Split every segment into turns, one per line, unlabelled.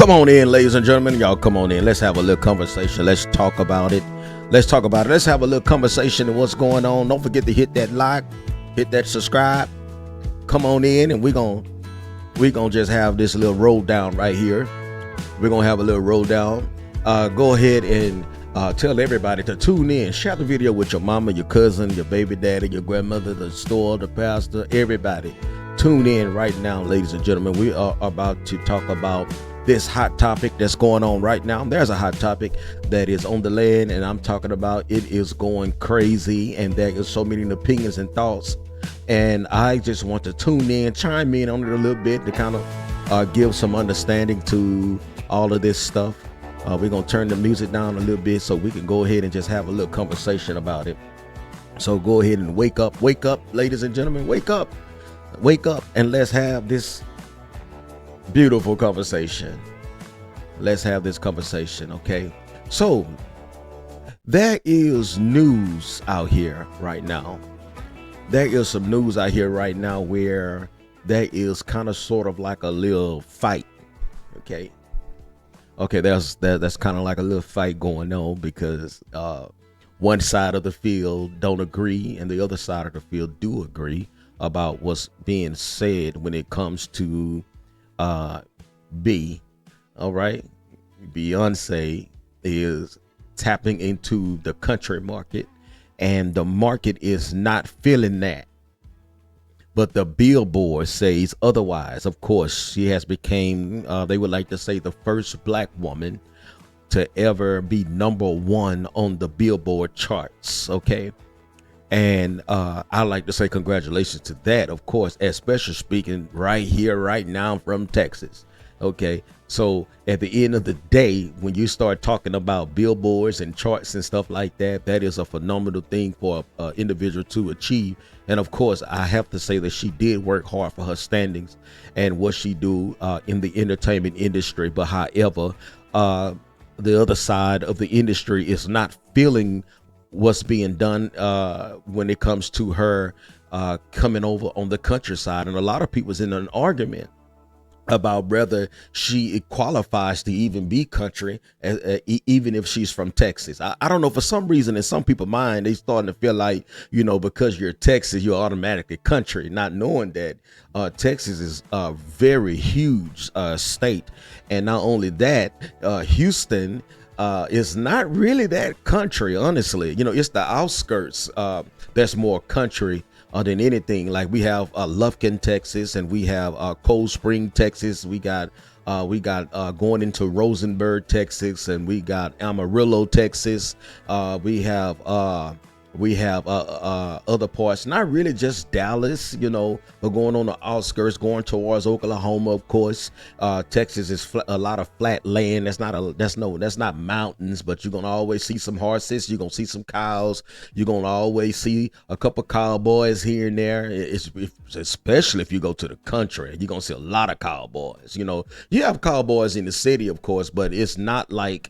Come on in, ladies and gentlemen. Y'all come on in. Let's have a little conversation. Let's talk about it. Let's talk about it. Let's have a little conversation of what's going on. Don't forget to hit that like, hit that subscribe. Come on in, and we're gonna just have this little roll down right here. We're gonna have a little roll down. Go ahead and tell everybody to tune in. Share the video with your mama, your cousin, your baby daddy, your grandmother, the store, the pastor, everybody. Tune in right now, ladies and gentlemen. We are about to talk about this hot topic that's going on right now. There's a hot topic that is on the land, and I'm talking about it is going crazy, and there is so many opinions and thoughts. And I just want to tune in, chime in on it a little bit to kind of give some understanding to all of this stuff. We're going to turn the music down a little bit so we can go ahead and just have a little conversation about it. So go ahead and wake up, ladies and gentlemen, wake up, and let's have this beautiful conversation. Let's have this conversation, okay? So there is news out here right now. There is some news out here right now where there is kind of sort of like a little fight, okay? Okay, that's kind of like a little fight going on because one side of the field don't agree and the other side of the field do agree about what's being said when it comes to all right, Beyoncé is tapping into the country market, and the market is not feeling that. But the Billboard says otherwise. Of course, she has become, they would like to say, the first black woman to ever be #1 on the Billboard charts. Okay. And I like to say congratulations to that, of course, especially speaking right here, right now from Texas. Okay, so at the end of the day, when you start talking about billboards and charts and stuff like that, that is a phenomenal thing for an individual to achieve. And of course, I have to say that she did work hard for her standings and what she do in the entertainment industry. But however, the other side of the industry is not feeling what's being done when it comes to her coming over on the countryside. And a lot of people's in an argument about whether she qualifies to even be country, even if she's from Texas. I don't know, for some reason in some people's mind, they starting to feel like, because you're Texas, you're automatically country, not knowing that Texas is a very huge state. And not only that, Houston is not really that country, honestly. It's the outskirts that's more country than anything. Like we have Lufkin, Texas, and we have Cold Spring, Texas. We got going into Rosenberg, Texas, and we got Amarillo, Texas. We have other parts, not really just Dallas, but going on the outskirts, going towards Oklahoma, of course. Texas is a lot of flat land. That's not mountains, but you're gonna always see some horses. You're gonna see some cows. You're gonna always see a couple cowboys here and there. Especially if you go to the country, you're gonna see a lot of cowboys. You have cowboys in the city, of course, but it's not like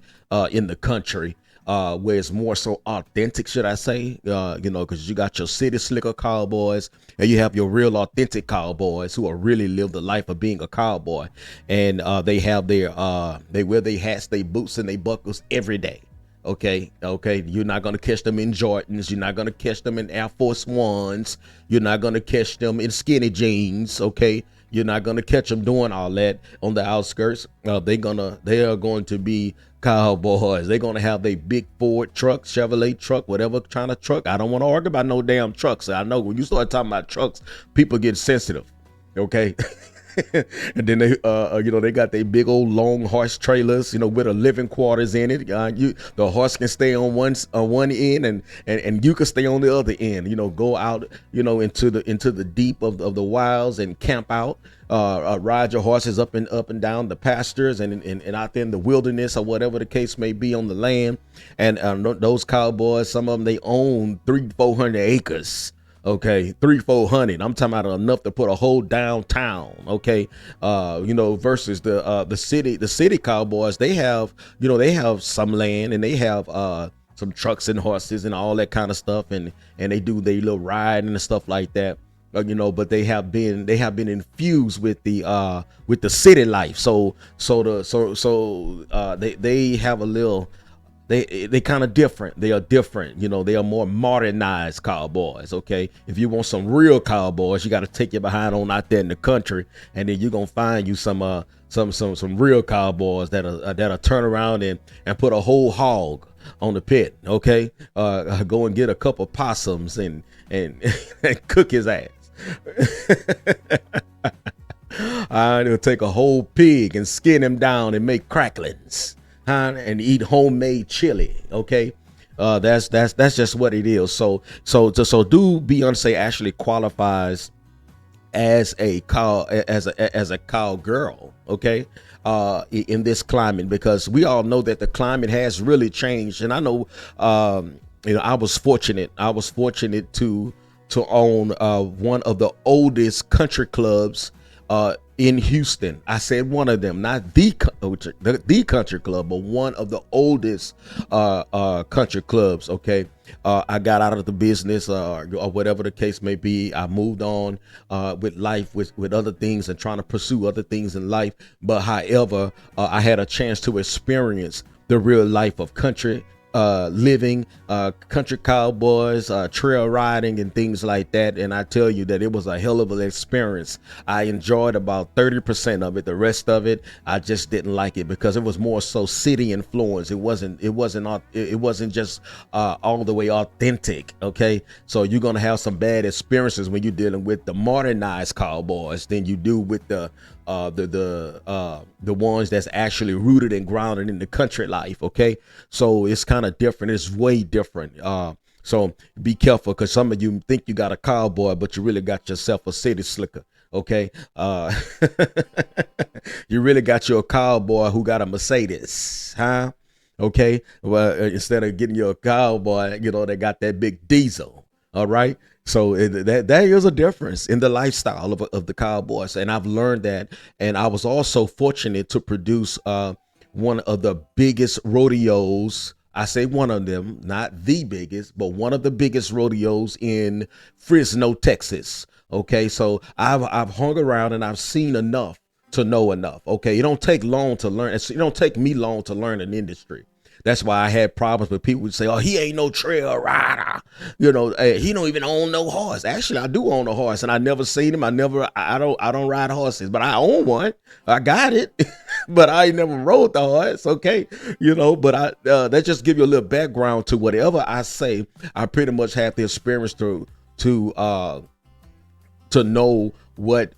in the country. Where it's more so authentic, should I say, because you got your city slicker cowboys and you have your real authentic cowboys who are really live the life of being a cowboy. And they have they wear their hats, their boots, and their buckles every day. Okay. You're not going to catch them in Jordans. You're not going to catch them in Air Force Ones. You're not going to catch them in skinny jeans. Okay. You're not going to catch them doing all that on the outskirts. They are going to be cowboys. They're going to have their big Ford truck, Chevrolet truck, whatever kind of truck. I don't want to argue about no damn trucks. I know when you start talking about trucks, people get sensitive. Okay. And then they got their big old long horse trailers, with a living quarters in it. The horse can stay on one end and you can stay on the other end. Go out, into the deep of the wilds and camp out. Ride your horses up and down the pastures and out there in the wilderness or whatever the case may be on the land. And those cowboys, some of them, they own 300-400 acres. Okay, 300-400. I'm talking about enough to put a whole downtown. Okay, versus the city cowboys. They have some land and they have some trucks and horses and all that kind of stuff, and they do their little riding and stuff like that. but they have been infused with the city life. They have a little, they kind of different. They are different. They are more modernized cowboys. Okay, if you want some real cowboys, you got to take your behind on out there in the country, and then you're gonna find you some real cowboys that'll turn around and put a whole hog on the pit. Okay, go and get a couple possums and and cook his ass. They'll take a whole pig and skin him down and make cracklings, and eat homemade chili. Okay, that's just what it is. So do Beyonce actually qualifies as a cowgirl? Okay, in this climate, because we all know that the climate has really changed. And I know, I was fortunate to own one of the oldest country clubs in Houston. I said one of them, not the country club, but one of the oldest country clubs. Okay, I got out of the business, or whatever the case may be. I moved on with life, with other things, and trying to pursue other things in life. But however, I had a chance to experience the real life of country living, country cowboys, trail riding, and things like that. And I tell you that it was a hell of an experience. I enjoyed about 30% of it. The rest of it, I just didn't like it, because it was more so city influence. It wasn't just all the way authentic. Okay, so you're gonna have some bad experiences when you're dealing with the modernized cowboys than you do with the ones that's actually rooted and grounded in the country life. Okay, so it's kind of different. It's way different. So be careful, because some of you think you got a cowboy, but you really got yourself a city slicker. Okay, you really got your cowboy who got a Mercedes, huh? Okay, well, instead of getting your cowboy, they got that big diesel. All right. So there is a difference in the lifestyle of the cowboys. And I've learned that. And I was also fortunate to produce one of the biggest rodeos. I say one of them, not the biggest, but one of the biggest rodeos in Fresno, Texas. Okay, so I've hung around and I've seen enough to know enough. Okay, it don't take long to learn. It don't take me long to learn an industry. That's why I had problems with people who say, "Oh, he ain't no trail rider. Hey, he don't even own no horse." Actually, I do own a horse, and I never seen him. I don't ride horses, but I own one. I got it, but I ain't never rode the horse. Okay, but that just give you a little background to whatever I say. I pretty much have the experience to know what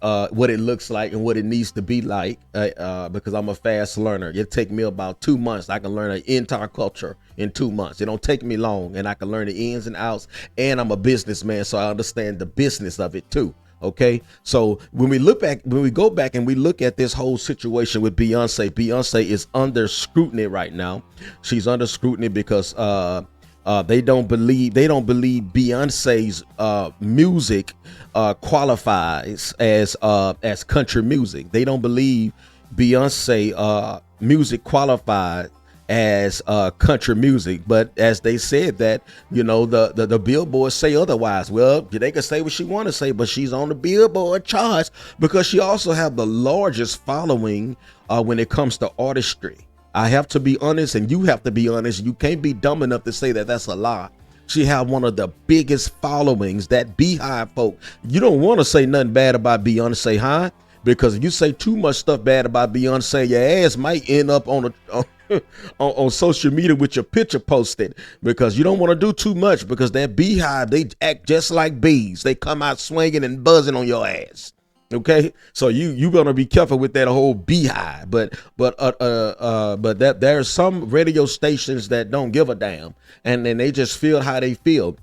it looks like and what it needs to be like, because I'm a fast learner. It take me about 2 months. I can learn an entire culture in 2 months. It don't take me long, and I can learn the ins and outs. And I'm a businessman, so I understand the business of it too. Okay, so when we go back and we look at this whole situation with Beyonce is under scrutiny right now. She's under scrutiny because they don't believe Beyonce's music qualifies as country music. They don't believe Beyonce music qualified as country music. But as they said that, the Billboard say otherwise. Well, they can say what she want to say, but she's on the Billboard charts because she also have the largest following when it comes to artistry. I have to be honest, and you have to be honest. You can't be dumb enough to say that that's a lie. She have one of the biggest followings, that Beehive folk. You don't want to say nothing bad about Beyonce, huh? Because if you say too much stuff bad about Beyonce, your ass might end up on social media with your picture posted, because you don't want to do too much, because that Beehive, they act just like bees. They come out swinging and buzzing on your ass. Okay, so you gonna be careful with that whole Beehive, but that there are some radio stations that don't give a damn, and then they just feel how they feel.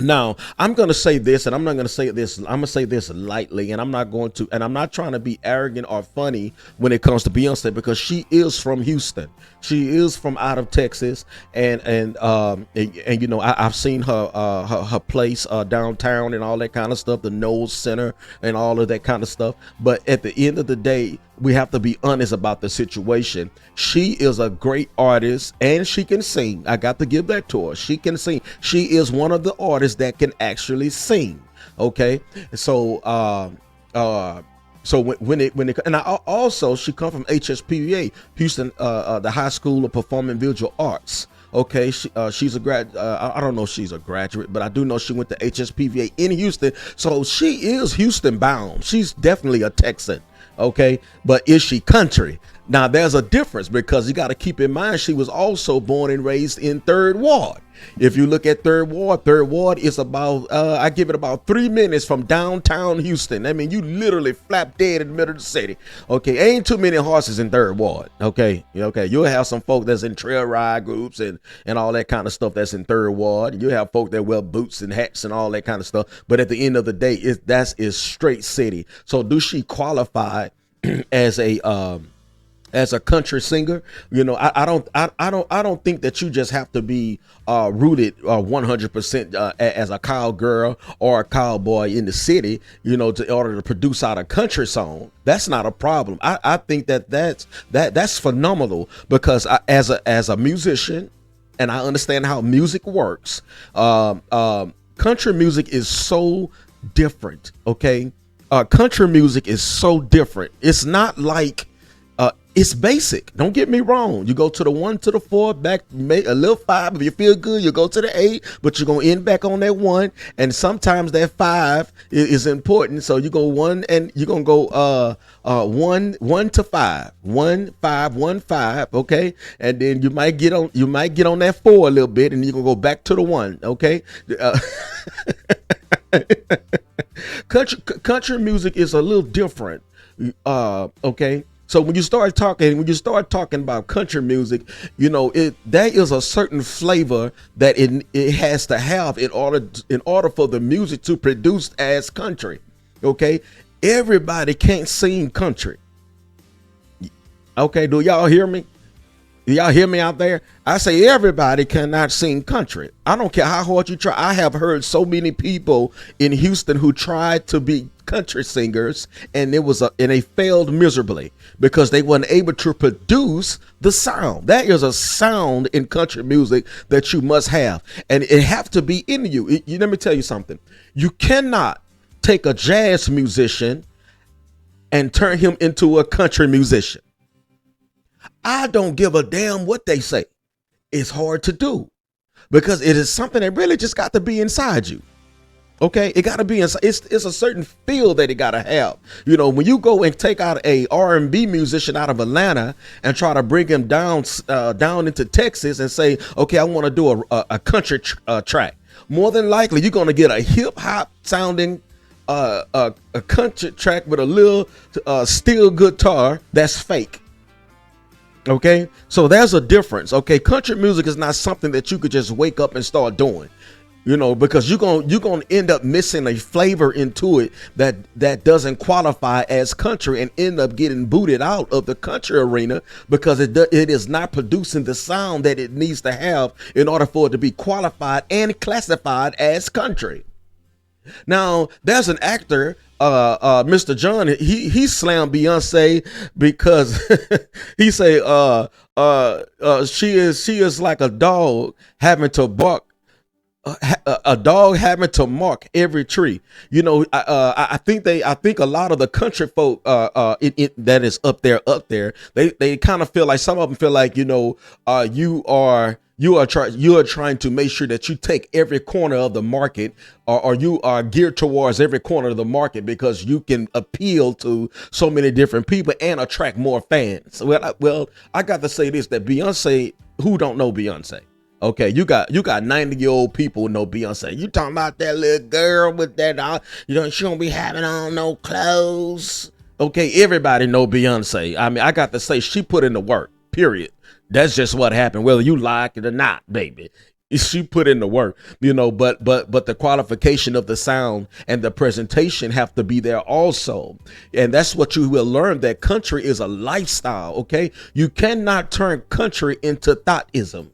Now, I'm going to say this, and I'm not going to say this. I'm going to say this lightly, and I'm not trying to be arrogant or funny when it comes to Beyonce, because she is from Houston. She is from out of Texas, and I've seen her place downtown and all that kind of stuff, the Knowles Center and all of that kind of stuff. But at the end of the day, we have to be honest about the situation. She is a great artist, and she can sing. I got to give that to her. She can sing. She is one of the artists that can actually sing. Okay, so uh, so when it and also she come from HSPVA, Houston, the High School of Performing Visual Arts. Okay, she's a grad. I don't know if she's a graduate, but I do know she went to HSPVA in Houston. So she is Houston bound. She's definitely a Texan. Okay, but is she country? Now there's a difference, because you got to keep in mind she was also born and raised in Third Ward. If you look at Third Ward is about I give it about 3 minutes from downtown Houston. I mean, you literally flap dead in the middle of the city. Okay, ain't too many horses in Third Ward. Okay, you'll have some folk that's in trail ride groups and all that kind of stuff that's in Third Ward. You have folk that wear boots and hats and all that kind of stuff. But at the end of the day, that is straight city. So do she qualify as a country singer? I don't think that you just have to be rooted 100% as a cowgirl or a cowboy in the city, in order to produce out a country song. That's not a problem. I think that's phenomenal, because as a musician, and I understand how music works. Country music is so different. Okay, country music is so different. It's not like it's basic. Don't get me wrong. You go to the 1 to the 4, back, make a little 5. If you feel good, you go to the 8, but you're gonna end back on that 1. And sometimes that 5 is important. So you go 1, and you're gonna go 1 to 5, 1 5 1 5. Okay, and then you might get on that 4 a little bit, and you're gonna go back to the 1. Okay. Country music is a little different. Okay. So when you start talking about country music, there is a certain flavor that it has to have in order for the music to produce as country. Okay, everybody can't sing country. Okay, do y'all hear me? Do y'all hear me out there? I say everybody cannot sing country. I don't care how hard you try. I have heard so many people in Houston who tried to be country singers, and they failed miserably because they weren't able to produce the sound. That is a sound in country music that you must have, and it have to be in you. Let me tell you something. You cannot take a jazz musician and turn him into a country musician. I don't give a damn what they say. It's hard to do, because it is something that really just got to be inside you. Okay, it got to be inside. It's a certain feel that it got to have. When you go and take out a R&B musician out of Atlanta and try to bring him down into Texas and say, okay, I want to do a country track. More than likely, you're going to get a hip hop sounding a country track with a little steel guitar that's fake. Okay, so there's a difference. Okay, country music is not something that you could just wake up and start doing, because you're gonna end up missing a flavor into it that doesn't qualify as country, and end up getting booted out of the country arena because it is not producing the sound that it needs to have in order for it to be qualified and classified as country. Now, there's an actor, Mr. John. He slammed Beyonce because he say she is like a dog having to bark. A dog having to mark every tree. I think a lot of the country folk that is up there, they kind of feel like, some of them feel like, you are trying to make sure that you take every corner of the market, or you are geared towards every corner of the market, because you can appeal to so many different people and attract more fans. Well, I got to say this, that Beyonce, who don't know Beyonce? Okay, you got 90-year-old people who know Beyonce. You talking about that little girl with that, she don't be having on no clothes. Okay, everybody know Beyonce. I mean, I got to say, she put in the work, period. That's just what happened, whether you like it or not, baby. She put in the work, but the qualification of the sound and the presentation have to be there also. And that's what you will learn, that country is a lifestyle. Okay, you cannot turn country into thoughtism.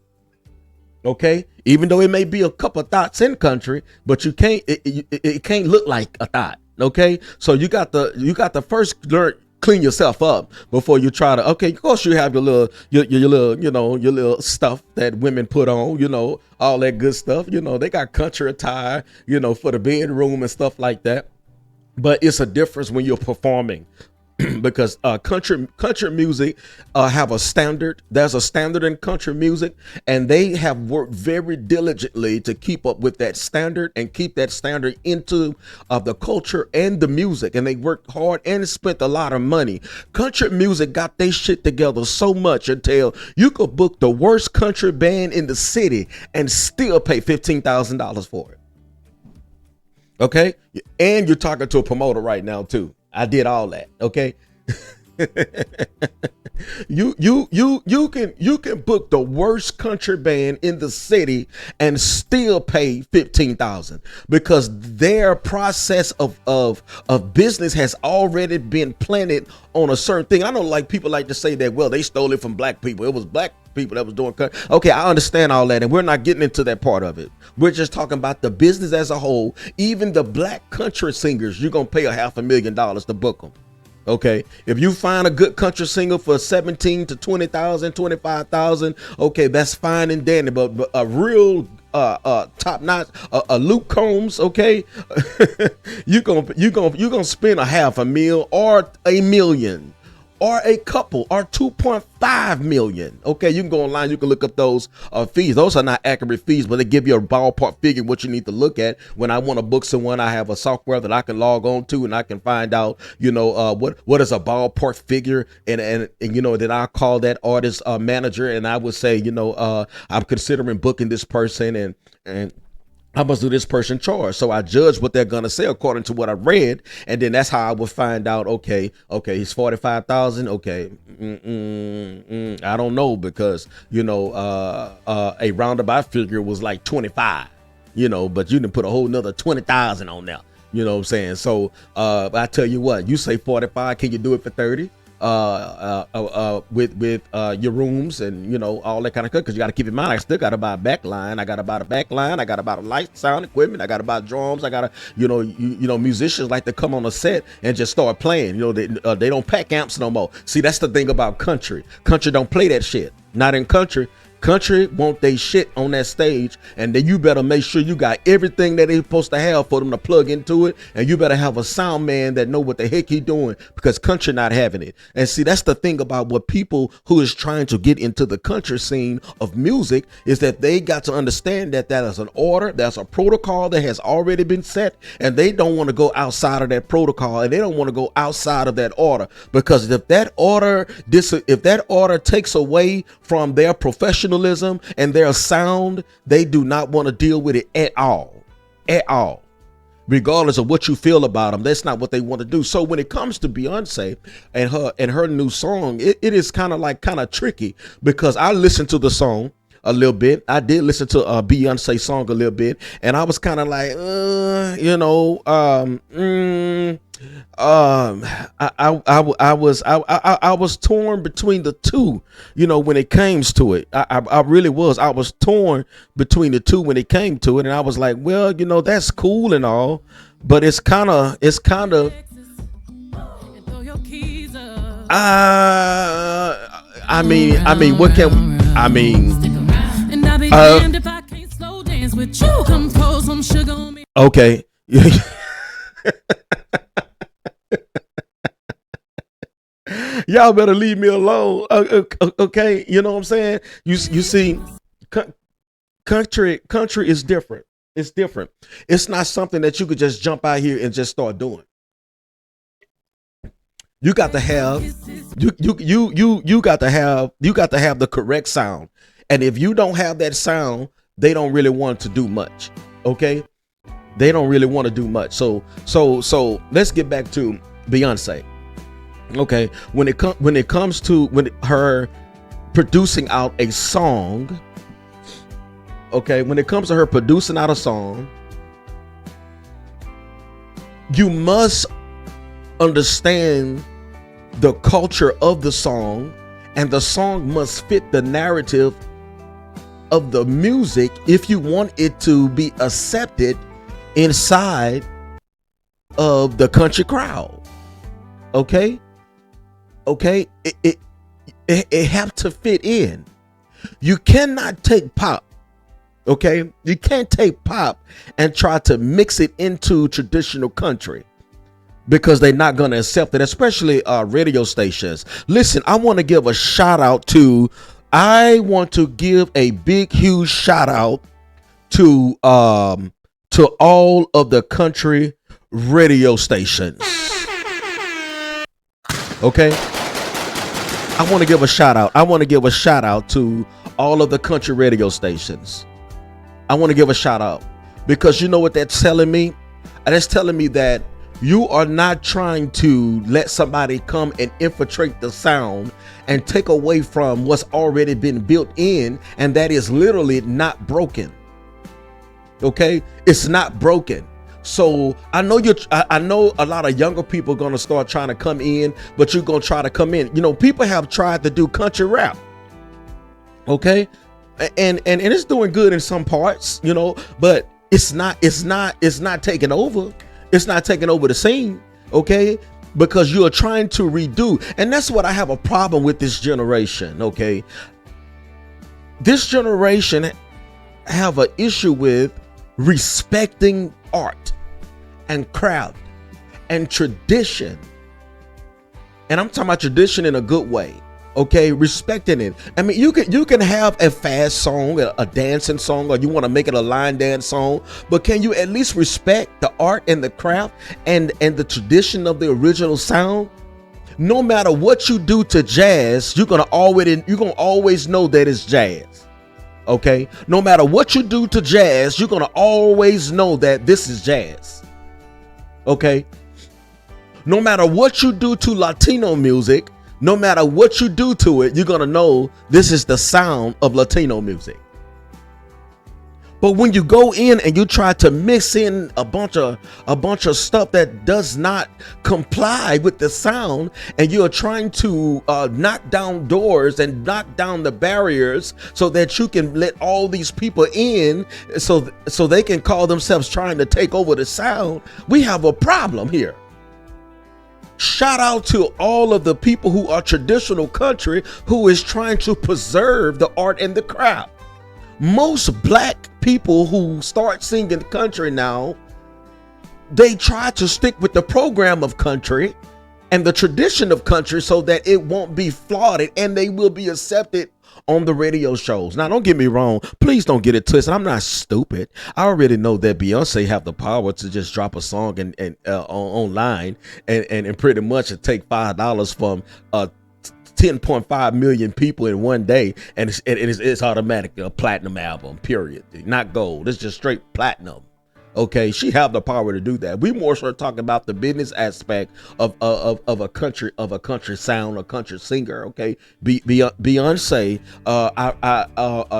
Okay, even though it may be a couple thoughts in country, but it can't look like a thought. Okay, so you got to first learn clean yourself up before you try to. Okay, of course you have your little, your little stuff that women put on, all that good stuff. They got country attire, for the bedroom and stuff like that. But it's a difference when you're performing. Because country music have a standard. There's a standard in country music, and they have worked very diligently to keep up with that standard and keep that standard into the culture and the music. And they worked hard and spent a lot of money. Country music got their shit together so much until you could book the worst country band in the city and still pay $15,000 for it. Okay, and you're talking to a promoter right now too. I did all that. Okay. you can book the worst country band in the city and still pay $15,000 because their process of business has already been planted on a certain thing. I know, like, people like to say that, well, they stole it from black people. It was black people that was doing country. Okay, I understand all that, and we're not getting into that part of it. We're just talking about the business as a whole. Even the black country singers, you're gonna pay $500,000 to book them. Okay, if you find a good country singer for 17 to 20,000, 25,000, okay, that's fine and dandy. But a real top notch, a Luke Combs, okay, you gonna spend $500,000 or $1 million. Or a couple, or 2.5 million. Okay, you can go online, you can look up those fees. Those are not accurate fees, but they give you a ballpark figure what you need to look at. When I want to book someone, I have a software that I can log on to, and I can find out, what is a ballpark figure, and then I call that artist manager, and I would say, I'm considering booking this person, and how much do this person charge? So I judge what they're gonna say according to what I read, and then that's how I would find out. Okay, he's 45,000. Okay, I don't know, because a roundabout figure was like 25. But you didn't put a whole nother 20,000 on there. You know what I'm saying? So I tell you what, you say 45, can you do it for 30? With your rooms and all that kind of stuff, because you got to keep in mind, I still got to buy a backline. I got to buy the backline. I got to buy the light, sound equipment. I got to buy drums. I got to, musicians like to come on a set and just start playing. They don't pack amps no more. See, that's the thing about country. Country don't play that shit. Not in country. Country want they shit on that stage, and then you better make sure you got everything that they supposed to have for them to plug into it, and you better have a sound man that know what the heck he doing, because country not having it. And see, that's the thing about what people who is trying to get into the country scene of music is that they got to understand that is an order, that's a protocol that has already been set, and they don't want to go outside of that protocol, and they don't want to go outside of that order, because if that order takes away from their professionalism and their sound, they do not want to deal with it at all. Regardless of what you feel about them, that's not what they want to do. So when it comes to Beyonce and her new song, it is kind of tricky, because I listened to the song a little bit. I did listen to a Beyonce song a little bit, and I was kind of like, I was torn between the two, when it came to it. I really was. I was torn between the two when it came to it, and I was like, well, that's cool and all, but it's kind of what can okay. Y'all better leave me alone. Okay, you know what I'm saying? You see, country is different. It's different. It's not something that you could just jump out here and just start doing. You got to have you got to have the correct sound. And if you don't have that sound, they don't really want to do much. Okay? They don't really want to do much. So let's get back to Beyonce. Okay, when it comes to her producing out a song, okay, when it comes to her producing out a song, you must understand the culture of the song, and the song must fit the narrative of the music if you want it to be accepted inside of the country crowd. Okay? Okay, it have to fit in. You cannot take pop. Okay, you can't take pop and try to mix it into traditional country, because they're not going to accept it, especially radio stations. Listen, I want to give a big, huge shout out to all of the country radio stations. Okay, I want to give a shout out. I want to give a shout out to all of the country radio stations. I want to give a shout out, because you know what that's telling me? That's telling me that you are not trying to let somebody come and infiltrate the sound and take away from what's already been built in, and that is literally not broken. Okay, it's not broken. So I know I know a lot of younger people are gonna start trying to come in, but you're gonna try to come in. You know, people have tried to do country rap. Okay, and it's doing good in some parts, you know, but it's not taking over. It's not taking over the scene. Okay, because you are trying to redo, and that's what I have a problem with this generation. Okay, this generation have an issue with respecting art and craft and tradition. And I'm talking about tradition in a good way. Okay, respecting it. I mean, you can have a fast song, a dancing song, or you want to make it a line dance song, but can you at least respect the art and the craft and the tradition of the original sound? No matter what you do to jazz, you're gonna always know that it's jazz. Okay, no matter what you do to jazz, you're gonna always know that this is jazz. Okay, no matter what you do to Latino music, no matter what you do to it, you're gonna know this is the sound of Latino music. But when you go in and you try to mix in a bunch of stuff that does not comply with the sound, and you're trying to knock down doors and knock down the barriers so that you can let all these people in, so they can call themselves trying to take over the sound, we have a problem here. Shout out to all of the people who are traditional country who is trying to preserve the art and the craft. Most black people who start singing country now, they try to stick with the program of country and the tradition of country so that it won't be flaunted, and they will be accepted on the radio shows. Now, don't get me wrong. Please don't get it twisted. I'm not stupid. I already know that Beyoncé have the power to just drop a song and online and pretty much take $5 from 10.5 million people in one day, and it's automatically a platinum album, period. Not gold. It's just straight platinum. Okay, she have the power to do that. We more so talking about the business aspect of a country sound, a country singer. Okay, Beyonce,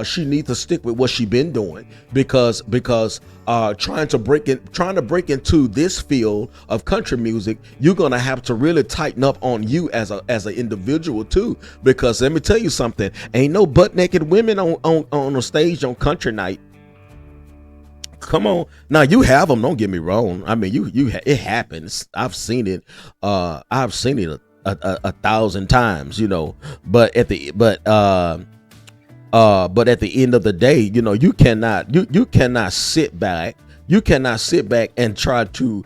she needs to stick with what she been doing, because trying to break into this field of country music, you're gonna have to really tighten up on you as an individual too. Because let me tell you something, ain't no butt naked women on a stage on country night. Come on, now you have them. Don't get me wrong. I mean, it happens. I've seen it. I've seen it a thousand times. You know, but at the end of the day, you know, you cannot sit back. You cannot sit back and try to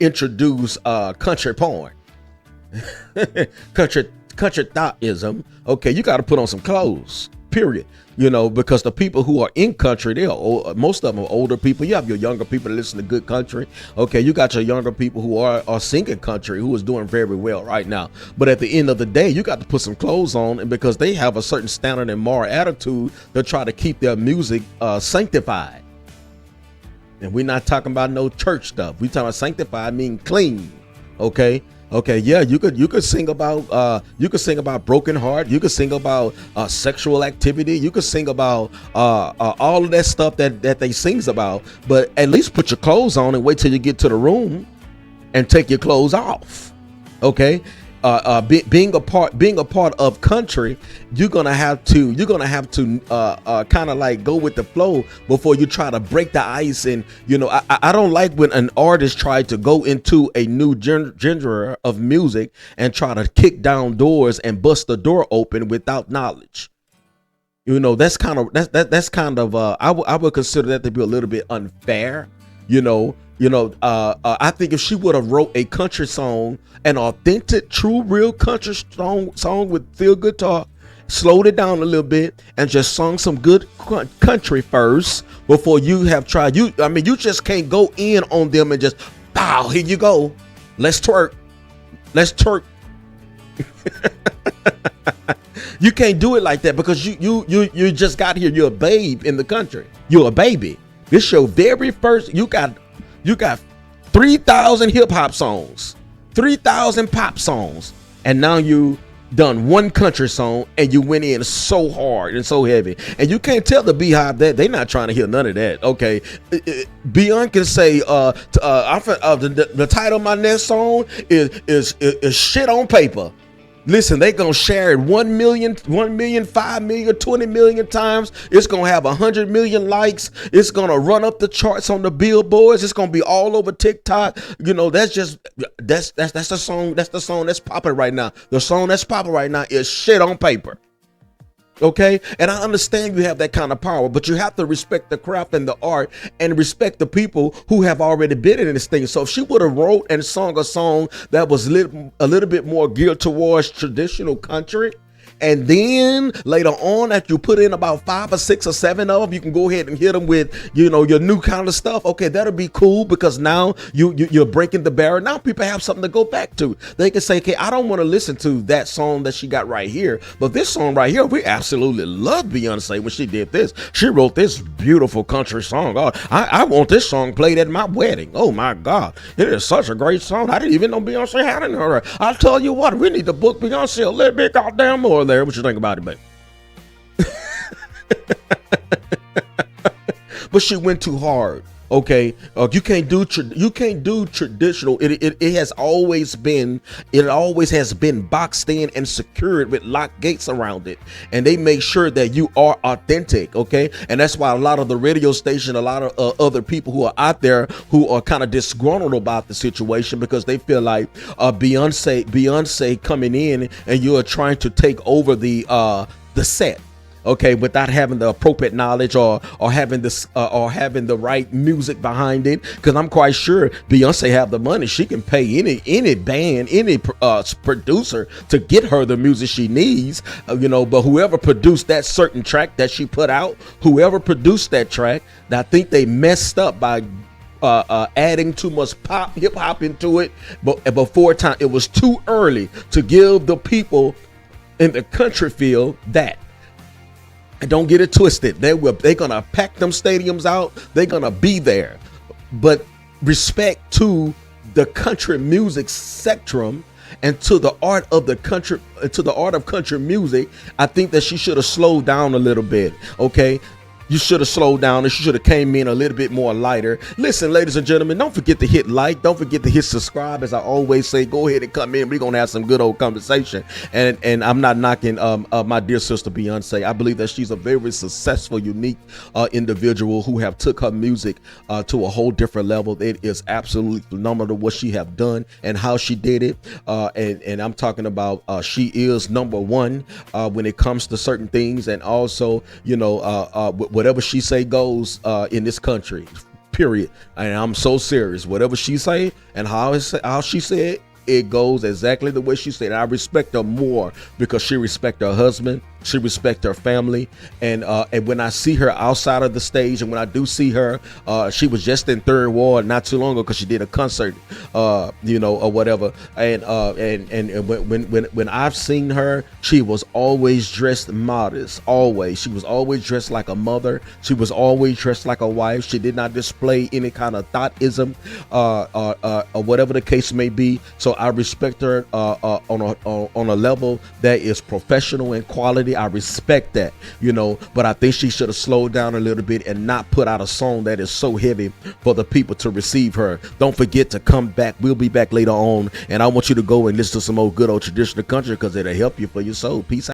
introduce country porn, country thoughtism. Okay, you got to put on some clothes. Period. You know, because the people who are in country, most of them are older people. You have your younger people that listen to good country. Okay, you got your younger people who are singing country, who is doing very well right now. But at the end of the day, you got to put some clothes on, and because they have a certain standard and moral attitude, they try to keep their music sanctified. And we're not talking about no church stuff. We talking about sanctified, mean clean. Okay. Okay, yeah, you could sing about broken heart. You could sing about sexual activity. You could sing about all of that stuff that they sings about. But at least put your clothes on and wait till you get to the room and take your clothes off. Okay, being a part of country, you're gonna have to kind of like go with the flow before you try to break the ice. And I don't like when an artist try to go into a new genre of music and try to kick down doors and bust the door open without knowledge. That's kind of I would consider that to be a little bit unfair. I think if she would have wrote a country song, an authentic, true, real country song with feel good talk, slowed it down a little bit, and just sung some good country first before you have tried. You just can't go in on them and just, bow, here you go, let's twerk. You can't do it like that because you just got here. You're a babe in the country. You're a baby. This your very first. You got 3,000 hip hop songs, 3,000 pop songs, and now you done one country song and you went in so hard and so heavy. And you can't tell the Beehive that they're not trying to hear none of that. Okay, Beyonce can say the title of my next song is shit on paper. Listen, they gonna share it 1 million, 5 million, 20 million times. It's gonna have 100 million likes. It's gonna run up the charts on the billboards. It's gonna be all over TikTok. That's the song. That's the song that's popping right now. The song that's popping right now is shit on paper. Okay, and I understand you have that kind of power, but you have to respect the craft and the art and respect the people who have already been in this thing. So if she would have wrote and sung a song that was a little bit more geared towards traditional country, and then later on, after you put in about 5 or 6 or 7 of them, you can go ahead and hit them with, your new kind of stuff. Okay, that'll be cool because now you're breaking the barrier. Now people have something to go back to. They can say, okay, I don't want to listen to that song that she got right here, but this song right here, we absolutely love Beyonce when she did this. She wrote this beautiful country song. Oh, I want this song played at my wedding. Oh my God, it is such a great song. I didn't even know Beyonce had it in her. I'll tell you what, we need to book Beyonce a little bit goddamn more there. What you think about it, babe? But she went too hard. Okay, you can't do traditional. It always has been boxed in and secured with lock gates around it, and they make sure that you are authentic. Okay, and that's why a lot of the radio station, a lot of other people who are out there who are kind of disgruntled about the situation because they feel like Beyonce coming in and you are trying to take over the set. Okay, without having the appropriate knowledge or having this or having the right music behind it, because I'm quite sure Beyonce have the money. She can pay any band, any producer to get her the music she needs. But whoever produced that certain track that she put out, whoever produced that track, I think they messed up by adding too much hip hop into it. But before time, it was too early to give the people in the country feel that. And don't get it twisted. They're gonna pack them stadiums out. They're gonna be there. But respect to the country music spectrum and to the art of country music, I think that she should have slowed down a little bit. Okay. You should have slowed down and she should have came in a little bit more lighter. Listen, ladies and gentlemen, don't forget to hit like. Don't forget to hit subscribe. As I always say, go ahead and come in. We're going to have some good old conversation. And I'm not knocking my dear sister Beyonce. I believe that she's a very successful, unique individual who have took her music to a whole different level. It is absolutely phenomenal what she have done and how she did it. And I'm talking about she is number one when it comes to certain things. And also, whatever she say goes in this country, period. And I'm so serious. Whatever she say and how she said, it goes exactly the way she said. I respect her more because she respect her husband. She respect her family, and when I see her outside of the stage, and when I do see her, she was just in Third Ward not too long ago because she did a concert, or whatever. And when I've seen her, she was always dressed modest. Always, she was always dressed like a mother. She was always dressed like a wife. She did not display any kind of thoughtism, or whatever the case may be. So I respect her on a level that is professional and quality. quality. I respect that, but I think she should have slowed down a little bit and not put out a song that is so heavy for the people to receive her. Don't forget to come back. We'll be back later on, and I want you to go and listen to some old good old traditional country because it'll help you for your soul. Peace out.